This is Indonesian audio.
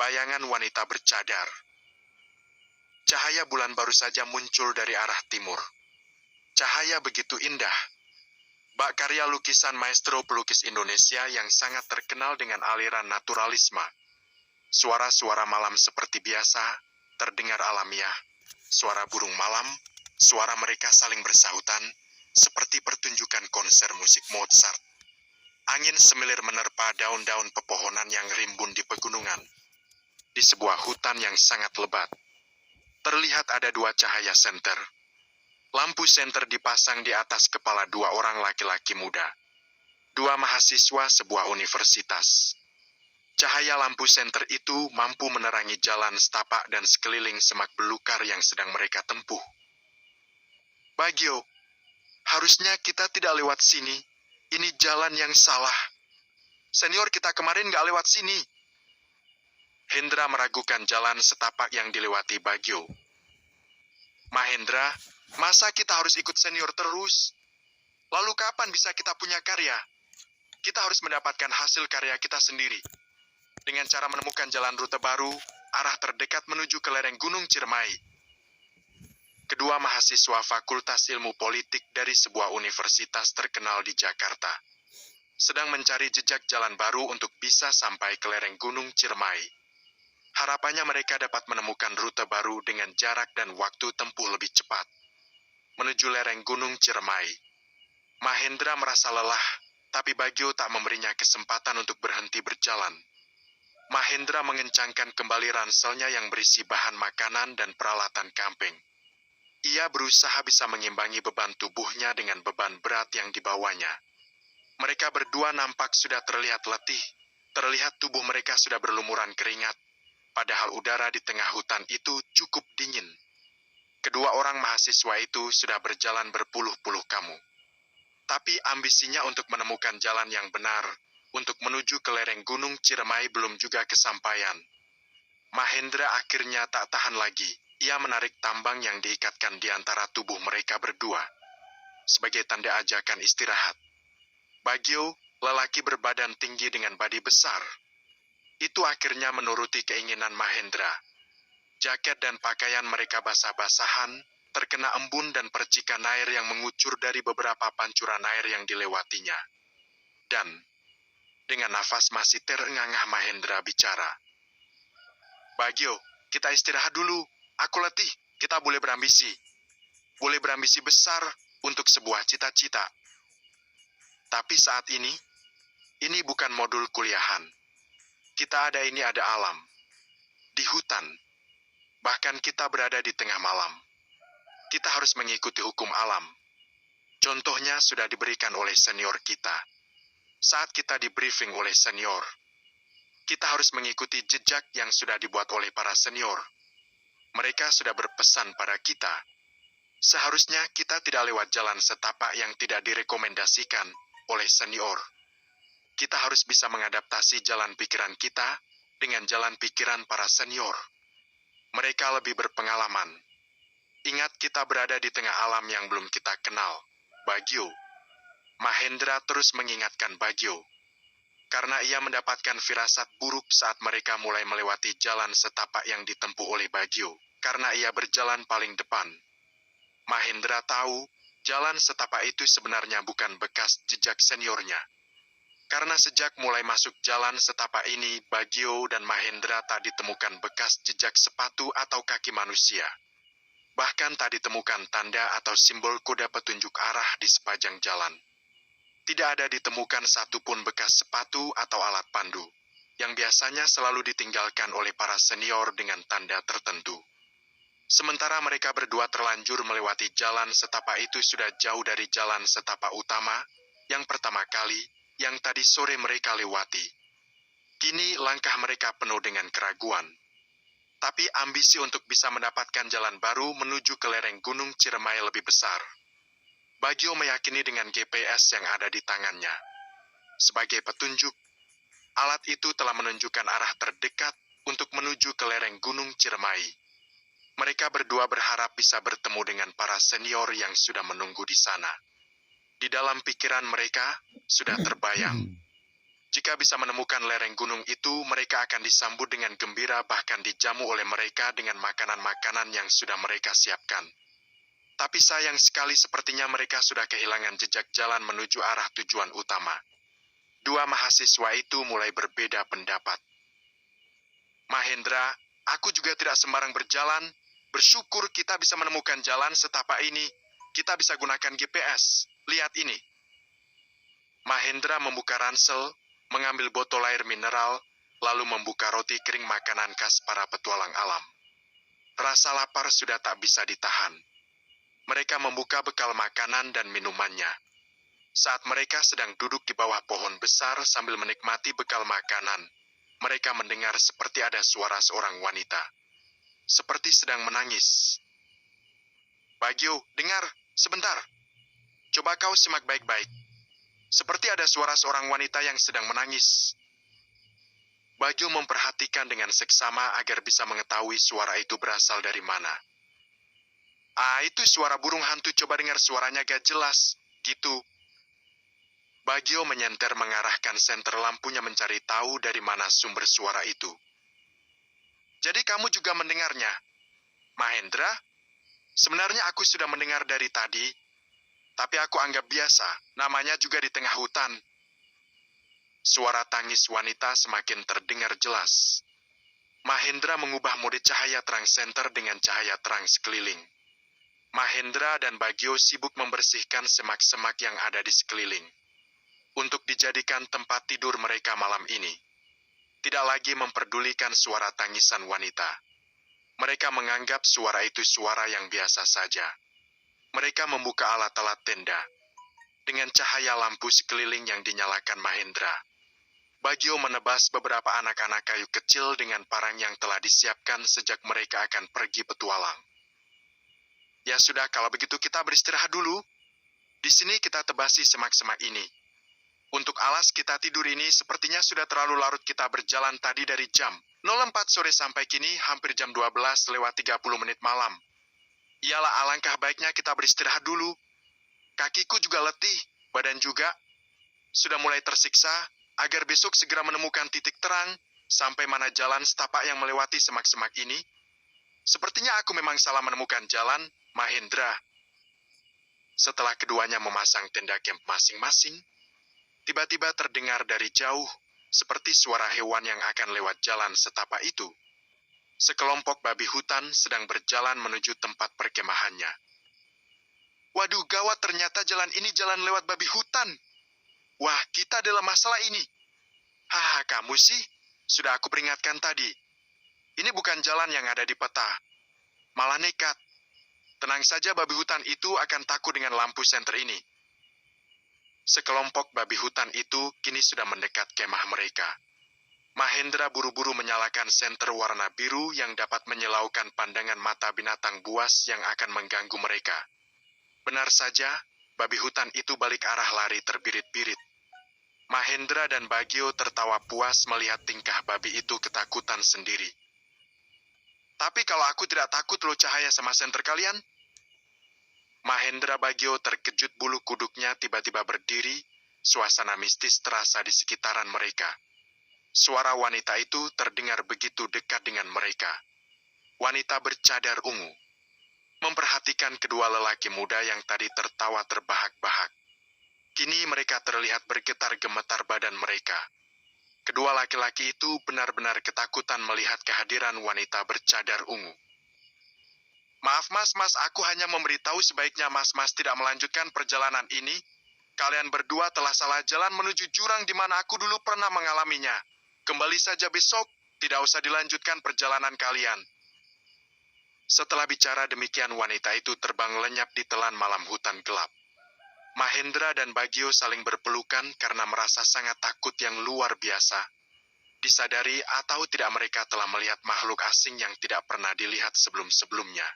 bayangan wanita bercadar. Cahaya bulan baru saja muncul dari arah timur. Cahaya begitu indah. Bak karya lukisan maestro pelukis Indonesia yang sangat terkenal dengan aliran naturalisme. Suara-suara malam seperti biasa, terdengar alamiah. Suara burung malam, suara mereka saling bersahutan, seperti pertunjukan konser musik Mozart. Angin semilir menerpa daun-daun pepohonan yang rimbun di pegunungan. Di sebuah hutan yang sangat lebat, terlihat ada dua cahaya senter. Lampu senter dipasang di atas kepala dua orang laki-laki muda. Dua mahasiswa sebuah universitas. Cahaya lampu senter itu mampu menerangi jalan setapak dan sekeliling semak belukar yang sedang mereka tempuh. Bagio, harusnya kita tidak lewat sini. Ini jalan yang salah. Senior kita kemarin nggak lewat sini. Hendra meragukan jalan setapak yang dilewati Bagio. Mahendra, masa kita harus ikut senior terus? Lalu kapan bisa kita punya karya? Kita harus mendapatkan hasil karya kita sendiri. Dengan cara menemukan jalan rute baru, arah terdekat menuju ke lereng Gunung Ciremai. Kedua mahasiswa Fakultas Ilmu Politik dari sebuah universitas terkenal di Jakarta sedang mencari jejak jalan baru untuk bisa sampai ke lereng Gunung Ciremai. Harapannya mereka dapat menemukan rute baru dengan jarak dan waktu tempuh lebih cepat menuju lereng Gunung Ciremai. Mahendra merasa lelah, tapi Bagio tak memberinya kesempatan untuk berhenti berjalan. Mahendra mengencangkan kembali ranselnya yang berisi bahan makanan dan peralatan camping. Ia berusaha bisa mengimbangi beban tubuhnya dengan beban berat yang dibawanya. Mereka berdua nampak sudah terlihat letih, terlihat tubuh mereka sudah berlumuran keringat, padahal udara di tengah hutan itu cukup dingin. Kedua orang mahasiswa itu sudah berjalan berpuluh-puluh kamu. Tapi ambisinya untuk menemukan jalan yang benar, untuk menuju ke lereng Gunung Ciremai belum juga kesampaian. Mahendra akhirnya tak tahan lagi. Ia menarik tambang yang diikatkan di antara tubuh mereka berdua sebagai tanda ajakan istirahat. Bagio, lelaki berbadan tinggi dengan badi besar, itu akhirnya menuruti keinginan Mahendra. Jaket dan pakaian mereka basah-basahan, terkena embun dan percikan air yang mengucur dari beberapa pancuran air yang dilewatinya. Dan dengan nafas masih terengah-engah Mahendra bicara. Bagio, kita istirahat dulu. Aku letih. Kita boleh berambisi. Boleh berambisi besar untuk sebuah cita-cita. Tapi saat ini bukan modul kuliahan. Kita ada alam. Di hutan. Bahkan kita berada di tengah malam. Kita harus mengikuti hukum alam. Contohnya sudah diberikan oleh senior kita. Saat kita di briefing oleh senior, kita harus mengikuti jejak yang sudah dibuat oleh para senior. Mereka sudah berpesan pada kita. Seharusnya kita tidak lewat jalan setapak yang tidak direkomendasikan oleh senior. Kita harus bisa mengadaptasi jalan pikiran kita dengan jalan pikiran para senior. Mereka lebih berpengalaman. Ingat kita berada di tengah alam yang belum kita kenal. Bagio. Mahendra terus mengingatkan Bagio. Karena ia mendapatkan firasat buruk saat mereka mulai melewati jalan setapak yang ditempuh oleh Bagio. Karena ia berjalan paling depan. Mahendra tahu, jalan setapak itu sebenarnya bukan bekas jejak seniornya. Karena sejak mulai masuk jalan setapak ini, Bagio dan Mahendra tak ditemukan bekas jejak sepatu atau kaki manusia. Bahkan tak ditemukan tanda atau simbol kuda petunjuk arah di sepanjang jalan. Tidak ada ditemukan satupun bekas sepatu atau alat pandu, yang biasanya selalu ditinggalkan oleh para senior dengan tanda tertentu. Sementara mereka berdua terlanjur melewati jalan setapak itu sudah jauh dari jalan setapak utama, yang pertama kali, yang tadi sore mereka lewati. Kini langkah mereka penuh dengan keraguan. Tapi ambisi untuk bisa mendapatkan jalan baru menuju ke lereng Gunung Ciremai lebih besar. Bagio meyakini dengan GPS yang ada di tangannya. Sebagai petunjuk, alat itu telah menunjukkan arah terdekat untuk menuju ke lereng Gunung Ciremai. Mereka berdua berharap bisa bertemu dengan para senior yang sudah menunggu di sana. Di dalam pikiran mereka sudah terbayang. Jika bisa menemukan lereng gunung itu, mereka akan disambut dengan gembira bahkan dijamu oleh mereka dengan makanan-makanan yang sudah mereka siapkan. Tapi sayang sekali sepertinya mereka sudah kehilangan jejak jalan menuju arah tujuan utama. Dua mahasiswa itu mulai berbeda pendapat. Mahendra, aku juga tidak sembarang berjalan. Bersyukur kita bisa menemukan jalan setapak ini. Kita bisa gunakan GPS. Lihat ini. Mahendra membuka ransel, mengambil botol air mineral, lalu membuka roti kering makanan khas para petualang alam. Rasa lapar sudah tak bisa ditahan. Mereka membuka bekal makanan dan minumannya. Saat mereka sedang duduk di bawah pohon besar sambil menikmati bekal makanan, mereka mendengar seperti ada suara seorang wanita. Seperti sedang menangis. Bagio, dengar, sebentar. Coba kau simak baik-baik. Seperti ada suara seorang wanita yang sedang menangis. Bagio memperhatikan dengan seksama agar bisa mengetahui suara itu berasal dari mana. Itu suara burung hantu, coba dengar suaranya gak jelas. Gitu. Bagio menyenter mengarahkan senter lampunya mencari tahu dari mana sumber suara itu. Jadi kamu juga mendengarnya? Mahendra? Sebenarnya aku sudah mendengar dari tadi, tapi aku anggap biasa, namanya juga di tengah hutan. Suara tangis wanita semakin terdengar jelas. Mahendra mengubah mode cahaya terang senter dengan cahaya terang sekeliling. Mahendra dan Bagio sibuk membersihkan semak-semak yang ada di sekeliling. Untuk dijadikan tempat tidur mereka malam ini. Tidak lagi memperdulikan suara tangisan wanita. Mereka menganggap suara itu suara yang biasa saja. Mereka membuka alat-alat tenda. Dengan cahaya lampu sekeliling yang dinyalakan Mahendra. Bagio menebas beberapa anak-anak kayu kecil dengan parang yang telah disiapkan sejak mereka akan pergi petualang. Ya sudah, kalau begitu kita beristirahat dulu. Di sini kita tebasi semak-semak ini. Untuk alas kita tidur ini sepertinya sudah terlalu larut kita berjalan tadi dari jam 04 sore sampai kini hampir jam 12 lewat 30 menit malam. Ialah alangkah baiknya kita beristirahat dulu. Kakiku juga letih, badan juga sudah mulai tersiksa, agar besok segera menemukan titik terang sampai mana jalan setapak yang melewati semak-semak ini. Sepertinya aku memang salah menemukan jalan, Mahendra. Setelah keduanya memasang tenda camp masing-masing, tiba-tiba terdengar dari jauh, seperti suara hewan yang akan lewat jalan setapak itu. Sekelompok babi hutan sedang berjalan menuju tempat perkemahannya. Waduh, gawat, ternyata jalan ini jalan lewat babi hutan. Wah, kita dalam masalah ini. Kamu sih, sudah aku peringatkan tadi. Ini bukan jalan yang ada di peta. Malah nekat. Tenang saja, babi hutan itu akan takut dengan lampu senter ini. Sekelompok babi hutan itu kini sudah mendekat kemah mereka. Mahendra buru-buru menyalakan senter warna biru yang dapat menyilaukan pandangan mata binatang buas yang akan mengganggu mereka. Benar saja, babi hutan itu balik arah lari terbirit-birit. Mahendra dan Bagio tertawa puas melihat tingkah babi itu ketakutan sendiri. Tapi kalau aku tidak takut loh cahaya sama senter kalian? Mahendra Bagio terkejut, bulu kuduknya tiba-tiba berdiri, suasana mistis terasa di sekitaran mereka. Suara wanita itu terdengar begitu dekat dengan mereka. Wanita bercadar ungu. Memperhatikan kedua lelaki muda yang tadi tertawa terbahak-bahak. Kini mereka terlihat bergetar-gemetar badan mereka. Kedua laki-laki itu benar-benar ketakutan melihat kehadiran wanita bercadar ungu. Maaf mas, aku hanya memberitahu sebaiknya mas tidak melanjutkan perjalanan ini. Kalian berdua telah salah jalan menuju jurang di mana aku dulu pernah mengalaminya. Kembali saja besok, tidak usah dilanjutkan perjalanan kalian. Setelah bicara demikian, wanita itu terbang lenyap di telan malam hutan gelap. Mahendra dan Bagio saling berpelukan karena merasa sangat takut yang luar biasa. Disadari atau tidak mereka telah melihat makhluk asing yang tidak pernah dilihat sebelum-sebelumnya.